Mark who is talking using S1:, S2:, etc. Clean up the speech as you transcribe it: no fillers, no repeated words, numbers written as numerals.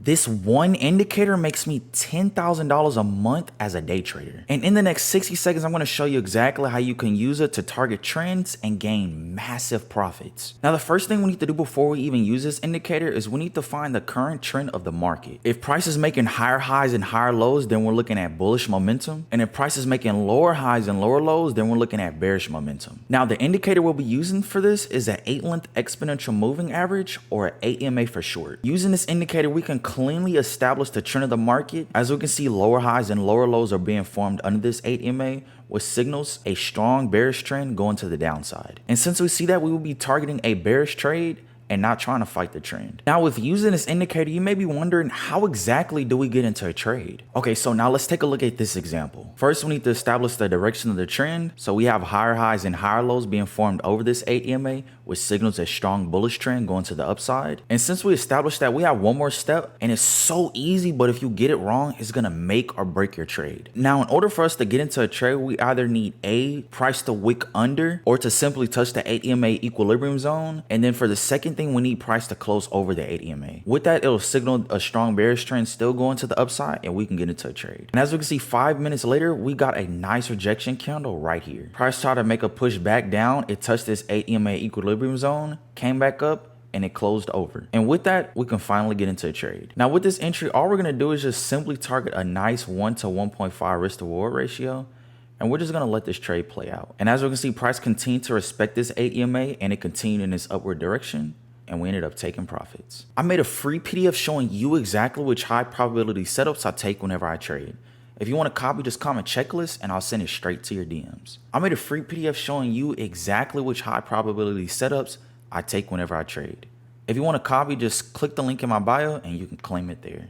S1: This one indicator makes me $10,000 a month as a day trader. And in the next 60 seconds, I'm gonna show you exactly how you can use it to target trends and gain massive profits. Now, the first thing we need to do before we even use this indicator is we need to find the current trend of the market. If price is making higher highs and higher lows, then we're looking at bullish momentum. And if price is making lower highs and lower lows, then we're looking at bearish momentum. Now, the indicator we'll be using for this is an 8-length exponential moving average, or 8MA for short. Using this indicator, we can cleanly establish the trend of the market. As we can see, lower highs and lower lows are being formed under this 8MA, which signals a strong bearish trend going to the downside. And since we see that, we will be targeting a bearish trade and not trying to fight the trend. Now, with using this indicator, you may be wondering, how exactly do we get into a trade? Okay, so now let's take a look at this example. First, we need to establish the direction of the trend. So we have higher highs and higher lows being formed over this 8MA, which signals a strong bullish trend going to the upside. And since we established that, we have one more step, and it's so easy, but if you get it wrong, it's gonna make or break your trade. Now, in order for us to get into a trade, we either need A, price to wick under, or to simply touch the 8MA equilibrium zone. And then for the second thing, we need price to close over the 8MA. With that, it'll signal a strong bearish trend still going to the upside, and we can get into a trade. And as we can see, 5 minutes later, we got a nice rejection candle right here. Price tried to make a push back down. It touched this 8MA equilibrium zone, came back up, and it closed over. And with that, we can finally get into a trade. Now, with this entry, all we're gonna do is just simply target a nice 1 to 1.5 risk to reward ratio. And we're just gonna let this trade play out. And as we can see, price continued to respect this 8MA, and it continued in its upward direction, and we ended up taking profits. I made a free PDF showing you exactly which high probability setups I take whenever I trade. If you want a copy, just comment checklist and I'll send it straight to your DMs. I made a free PDF showing you exactly which high probability setups I take whenever I trade. If you want a copy, just click the link in my bio and you can claim it there.